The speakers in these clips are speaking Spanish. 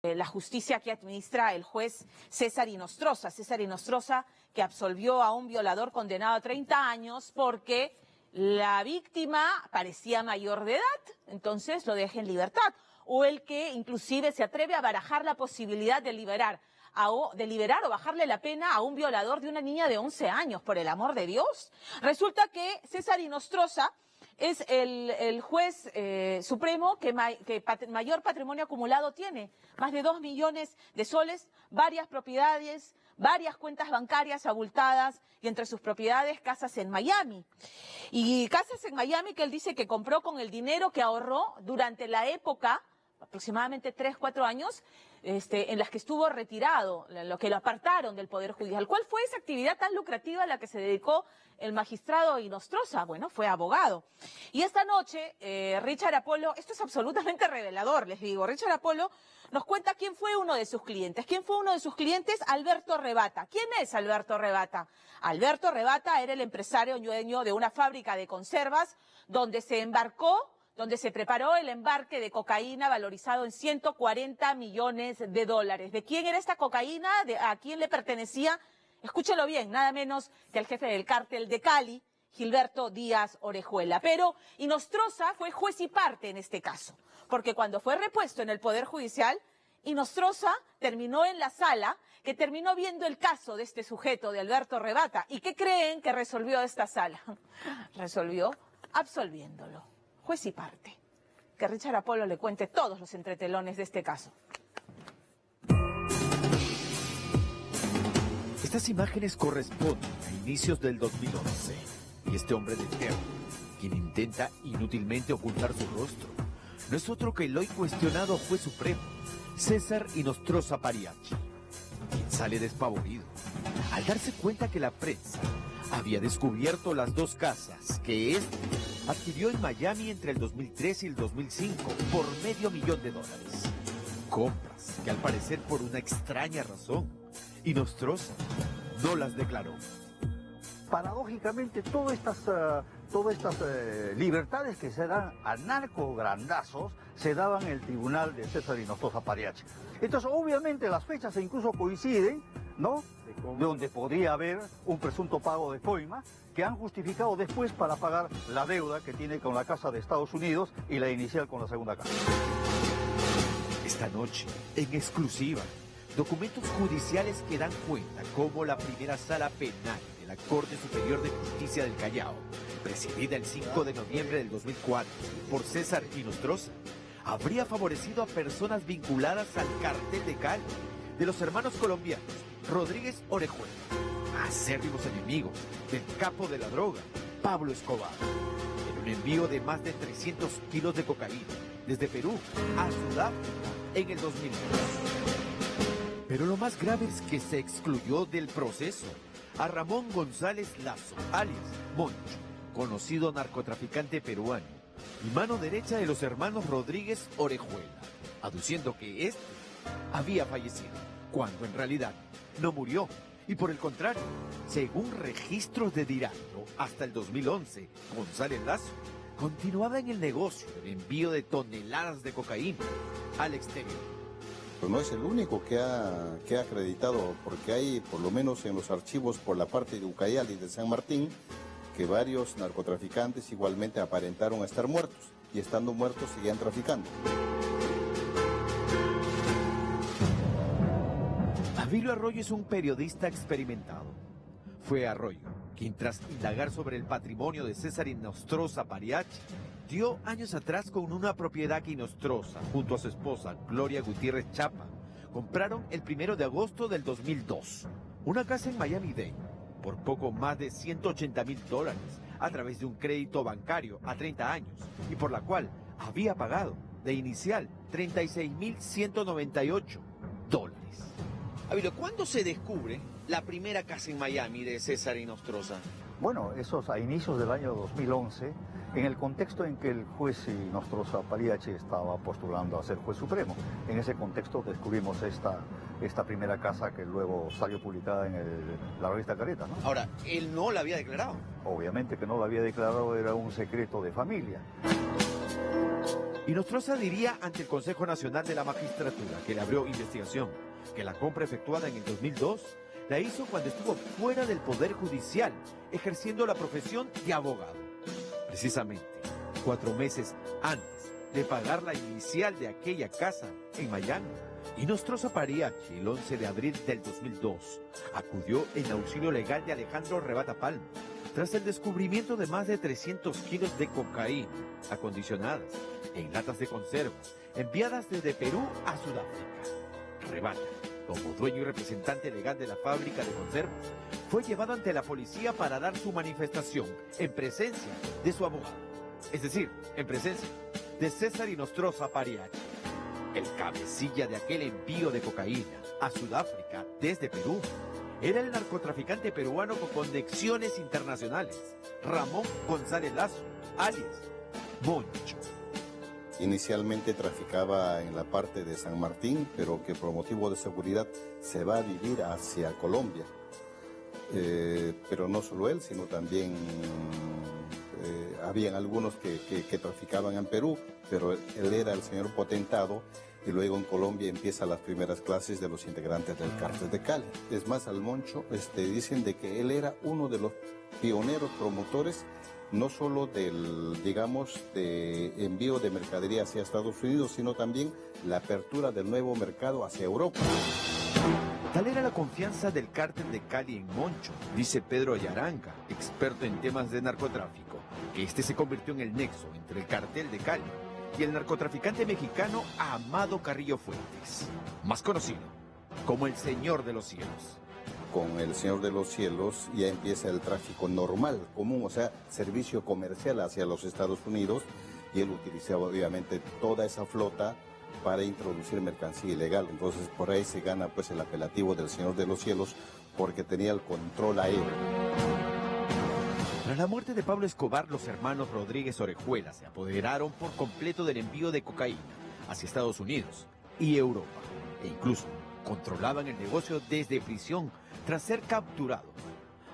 la justicia que administra el juez César Inostroza. César Inostroza, que absolvió a un violador condenado a 30 años porque la víctima parecía mayor de edad, entonces lo deja en libertad. O el que inclusive se atreve a barajar la posibilidad de liberar o bajarle la pena a un violador de una niña de 11 años, por el amor de Dios. Resulta que César Inostroza es el juez supremo que mayor patrimonio acumulado tiene, más de 2 millones de soles, varias propiedades, varias cuentas bancarias abultadas y entre sus propiedades casas en Miami. Y casas en Miami que él dice que compró con el dinero que ahorró durante la época, aproximadamente 3, 4 años, en las que estuvo retirado, lo que lo apartaron del Poder Judicial. ¿Cuál fue esa actividad tan lucrativa a la que se dedicó el magistrado Inostroza? Bueno, fue abogado. Y esta noche, Richard Apolo, esto es absolutamente revelador, les digo, Richard Apolo nos cuenta quién fue uno de sus clientes. ¿Quién fue uno de sus clientes? Alberto Rebata. ¿Quién es Alberto Rebata? Alberto Rebata era el empresario dueño de una fábrica de conservas donde se preparó el embarque de cocaína valorizado en 140 millones de dólares. ¿De quién era esta cocaína? ¿A quién le pertenecía? Escúchelo bien, nada menos que al jefe del cártel de Cali, Gilberto Díaz Orejuela. Pero Inostroza fue juez y parte en este caso, porque cuando fue repuesto en el Poder Judicial, Inostroza terminó en la sala, que terminó viendo el caso de este sujeto, de Alberto Rebata. ¿Y qué creen que resolvió esta sala? Resolvió absolviéndolo. Juez y parte. Que Richard Apolo le cuente todos los entretelones de este caso. Estas imágenes corresponden a inicios del 2011. Y este hombre de terno, quien intenta inútilmente ocultar su rostro, no es otro que el hoy cuestionado juez supremo, César Inostroza Pariachi, quien sale despavorido al darse cuenta que la prensa había descubierto las 2 casas que adquirió en Miami entre el 2003 y el 2005 por $500 000. Compras que al parecer por una extraña razón, Inostroza no las declaró. Paradójicamente, todas estas libertades que se dan a narcograndazos se daban en el tribunal de César Inostroza Pariachi. Entonces, obviamente, las fechas incluso coinciden, ¿no?, donde podría haber un presunto pago de coima que han justificado después para pagar la deuda que tiene con la Casa de Estados Unidos y la inicial con la segunda casa. Esta noche, en exclusiva, documentos judiciales que dan cuenta cómo la primera sala penal de la Corte Superior de Justicia del Callao, presidida el 5 de noviembre del 2004 por César Inostroza, habría favorecido a personas vinculadas al cartel de Cali, de los hermanos colombianos Rodríguez Orejuela, acérrimos enemigos del capo de la droga, Pablo Escobar, en un envío de más de 300 kilos de cocaína desde Perú a Sudáfrica en el 2002. Pero lo más grave es que se excluyó del proceso a Ramón González Lazo, alias Moncho, conocido narcotraficante peruano y mano derecha de los hermanos Rodríguez Orejuela, aduciendo que este había fallecido, cuando en realidad no murió. Y por el contrario, según registros de Dirango, hasta el 2011, González Lazo continuaba en el negocio del envío de toneladas de cocaína al exterior. Pues no es el único que ha acreditado, porque hay, por lo menos en los archivos por la parte de Ucayali y de San Martín, que varios narcotraficantes igualmente aparentaron estar muertos, y estando muertos seguían traficando. Ávilo Arroyo es un periodista experimentado. Fue Arroyo quien, tras indagar sobre el patrimonio de César Inostroza Pariachi, dio años atrás con una propiedad que Inostroza, junto a su esposa Gloria Gutiérrez Chapa, compraron el 1 de agosto del 2002. Una casa en Miami-Dade, por poco más de $180,000, a través de un crédito bancario a 30 años, y por la cual había pagado de inicial $36,198. Ávilo, ¿cuándo se descubre la primera casa en Miami de César Inostroza? Bueno, esos a inicios del año 2011, en el contexto en que el juez Inostroza Pariachi estaba postulando a ser juez supremo. En ese contexto descubrimos esta primera casa que luego salió publicada en la revista Careta, ¿no? Ahora, ¿él no la había declarado? Obviamente que no la había declarado, era un secreto de familia. Inostroza diría ante el Consejo Nacional de la Magistratura, que le abrió investigación, que la compra efectuada en el 2002 la hizo cuando estuvo fuera del Poder Judicial, ejerciendo la profesión de abogado. Precisamente 4 meses antes de pagar la inicial de aquella casa en Miami, Inostroza Pariachi, el 11 de abril del 2002, acudió en auxilio legal de Alejandro Rebata Palma, tras el descubrimiento de más de 300 kilos de cocaína acondicionadas en latas de conserva, enviadas desde Perú a Sudáfrica. Rebata, como dueño y representante legal de la fábrica de conservas, fue llevado ante la policía para dar su manifestación en presencia de su abogado, es decir, en presencia de César Inostroza Pariachi, el cabecilla de aquel envío de cocaína a Sudáfrica desde Perú. Era el narcotraficante peruano con conexiones internacionales, Ramón González Lazo, alias Moncho. Inicialmente traficaba en la parte de San Martín, pero que por motivo de seguridad se va a vivir hacia Colombia. Pero no solo él, sino también habían algunos que traficaban en Perú, pero él era el señor potentado, y luego en Colombia empieza las primeras clases de los integrantes del cártel de Cali. Es más, al Moncho dicen de que él era uno de los pioneros promotores, no solo del, digamos, de envío de mercadería hacia Estados Unidos, sino también la apertura del nuevo mercado hacia Europa. Tal era la confianza del cártel de Cali en Moncho, dice Pedro Ayaranca, experto en temas de narcotráfico, que este se convirtió en el nexo entre el cartel de Cali y el narcotraficante mexicano Amado Carrillo Fuentes, más conocido como el Señor de los Cielos. Con el Señor de los Cielos ya empieza el tráfico normal, común, o sea, servicio comercial hacia los Estados Unidos, y él utilizaba obviamente toda esa flota para introducir mercancía ilegal. Entonces por ahí se gana pues el apelativo del Señor de los Cielos, porque tenía el control aéreo. Tras la muerte de Pablo Escobar, los hermanos Rodríguez Orejuela se apoderaron por completo del envío de cocaína hacia Estados Unidos y Europa, e incluso controlaban el negocio desde prisión tras ser capturados.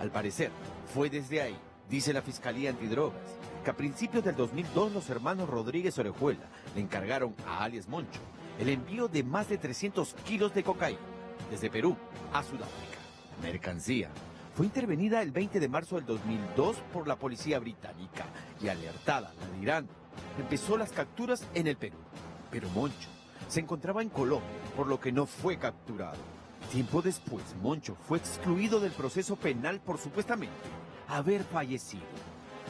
Al parecer, fue desde ahí, dice la Fiscalía Antidrogas, que a principios del 2002 los hermanos Rodríguez Orejuela le encargaron a alias Moncho el envío de más de 300 kilos de cocaína desde Perú a Sudáfrica. Mercancía fue intervenida el 20 de marzo del 2002 por la policía británica y, alertada la de Irán, empezó las capturas en el Perú. Pero Moncho se encontraba en Colombia, por lo que no fue capturado. Tiempo después, Moncho fue excluido del proceso penal por supuestamente haber fallecido.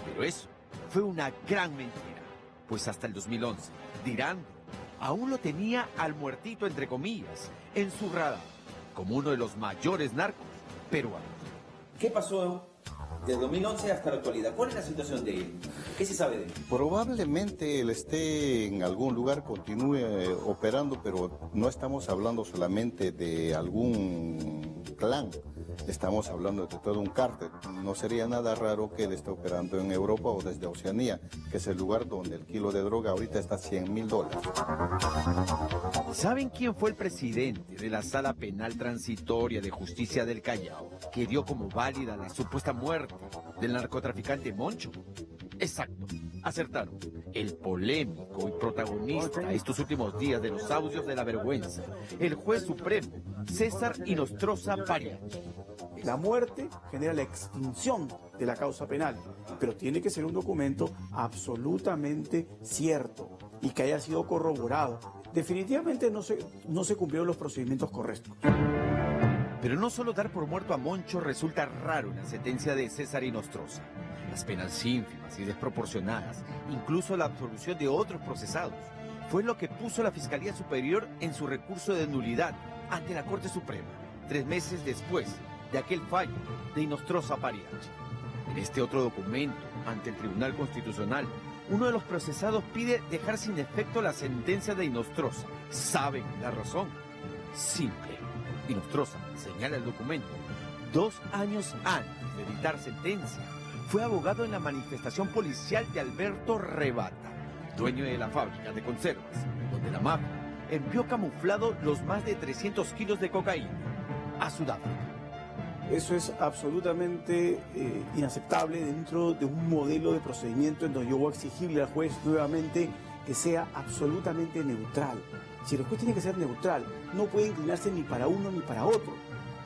Pero eso fue una gran mentira, pues hasta el 2011, Dirando aún lo tenía al muertito, entre comillas, en su radar, como uno de los mayores narcos peruanos. ¿Qué pasó desde 2011 hasta la actualidad? ¿Cuál es la situación de él? ¿Qué se sabe de él? Probablemente él esté en algún lugar, continúe operando, pero no estamos hablando solamente de algún clan, estamos hablando de todo un cártel. No sería nada raro que él esté operando en Europa o desde Oceanía, que es el lugar donde el kilo de droga ahorita está a $100,000. ¿Saben quién fue el presidente de la Sala Penal Transitoria de Justicia del Callao, que dio como válida la supuesta muerte del narcotraficante Moncho? Exacto, acertaron. El polémico y protagonista estos últimos días de los audios de la vergüenza, el juez supremo César Inostroza Pariachi. La muerte genera la extinción de la causa penal, pero tiene que ser un documento absolutamente cierto y que haya sido corroborado. Definitivamente no se cumplieron los procedimientos correctos. Pero no solo dar por muerto a Moncho resulta raro en la sentencia de César Inostroza. Las penas ínfimas y desproporcionadas, incluso la absolución de otros procesados, fue lo que puso la Fiscalía Superior en su recurso de nulidad ante la Corte Suprema, 3 meses después de aquel fallo de Inostroza Pariachi. En este otro documento, ante el Tribunal Constitucional, uno de los procesados pide dejar sin efecto la sentencia de Inostroza. ¿Saben la razón? Simple. Inostroza, señala el documento, 2 años antes de dictar sentencia, fue abogado en la manifestación policial de Alberto Rebata, dueño de la fábrica de conservas, donde la mafia envió camuflado los más de 300 kilos de cocaína a Sudáfrica. Eso es absolutamente inaceptable dentro de un modelo de procedimiento en donde yo voy a exigirle al juez nuevamente que sea absolutamente neutral. Si el juez tiene que ser neutral, no puede inclinarse ni para uno ni para otro.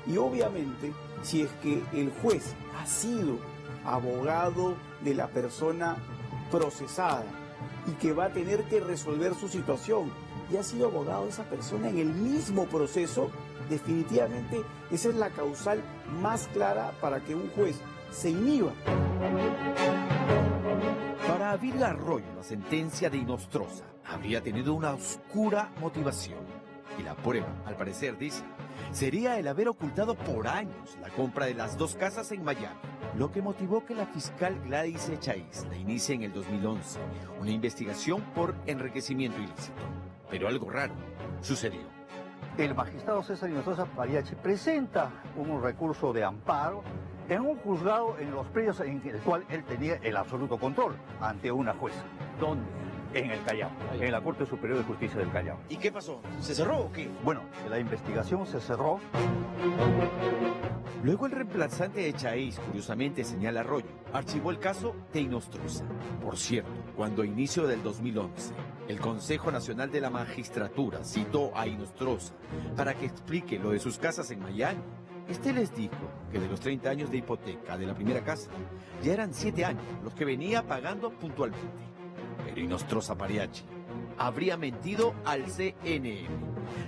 Y obviamente, si es que el juez ha sido abogado de la persona procesada y que va a tener que resolver su situación, y ha sido abogado de esa persona en el mismo proceso, definitivamente esa es la causal más clara para que un juez se inhiba. Para Abil Arroyo, la sentencia de Inostroza habría tenido una oscura motivación. Y la prueba, al parecer, dice, sería el haber ocultado por años la compra de las 2 casas en Miami, lo que motivó que la fiscal Gladys Echaíz la inicie en el 2011 una investigación por enriquecimiento ilícito. Pero algo raro sucedió. El magistrado César Inostroza Apariache presenta un recurso de amparo en un juzgado en los predios en el cual él tenía el absoluto control ante una jueza. ¿Dónde? En el Callao, en la Corte Superior de Justicia del Callao. ¿Y qué pasó? ¿Se cerró o qué? Bueno, la investigación se cerró. Luego el reemplazante de Echaíz, curiosamente señala Arroyo, archivó el caso de Inostroza. Por cierto, cuando a inicio del 2011, el Consejo Nacional de la Magistratura citó a Inostroza para que explique lo de sus casas en Miami, este les dijo que de los 30 años de hipoteca de la primera casa, ya eran 7 años los que venía pagando puntualmente. Pero Inostroza Apariache habría mentido al CNN,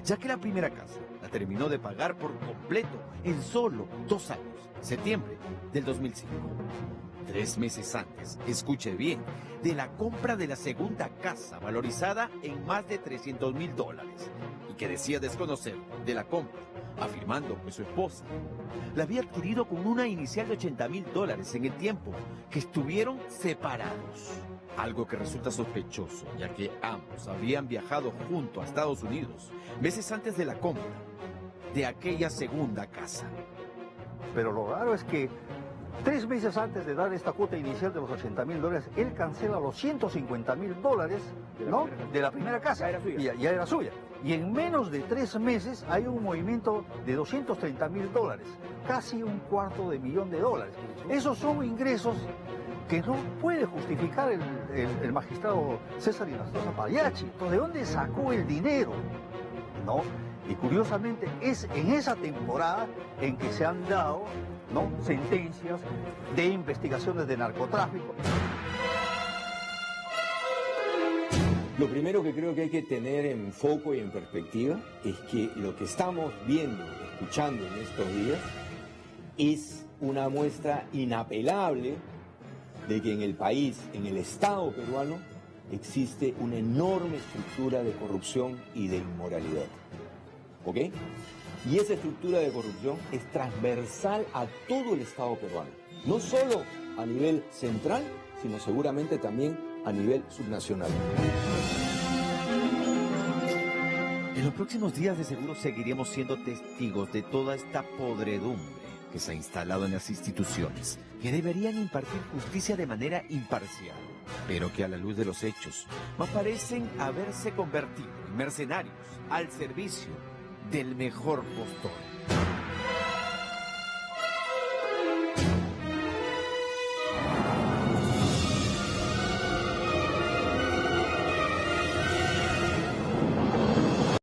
ya que la primera casa la terminó de pagar por completo en solo 2 años, septiembre del 2005. 3 meses antes, escuche bien, de la compra de la segunda casa valorizada en más de $300,000 y que decía desconocer de la compra, afirmando que su esposa la había adquirido con una inicial de $80,000 en el tiempo que estuvieron separados. Algo que resulta sospechoso, ya que ambos habían viajado juntos a Estados Unidos meses antes de la compra de aquella segunda casa. Pero lo raro es que 3 meses antes de dar esta cuota inicial de los $80,000, él cancela los $150,000, ¿no?, de la primera casa. Ya era suya. Ya era suya. Y en menos de 3 meses hay un movimiento de $230,000, casi $250,000. Esos son ingresos que no puede justificar el magistrado César Inostroza Apariache. Entonces, ¿de dónde sacó el dinero? ¿No? Y curiosamente es en esa temporada en que se han dado, ¿no?, sentencias de investigaciones de narcotráfico. Lo primero que creo que hay que tener en foco y en perspectiva es que lo que estamos viendo, escuchando en estos días, es una muestra inapelable de que en el país, en el Estado peruano, existe una enorme estructura de corrupción y de inmoralidad. ¿Ok? Y esa estructura de corrupción es transversal a todo el Estado peruano. No solo a nivel central, sino seguramente también a nivel subnacional. En los próximos días de seguro seguiremos siendo testigos de toda esta podredumbre que se ha instalado en las instituciones, que deberían impartir justicia de manera imparcial, pero que a la luz de los hechos más parecen haberse convertido en mercenarios al servicio del mejor postor.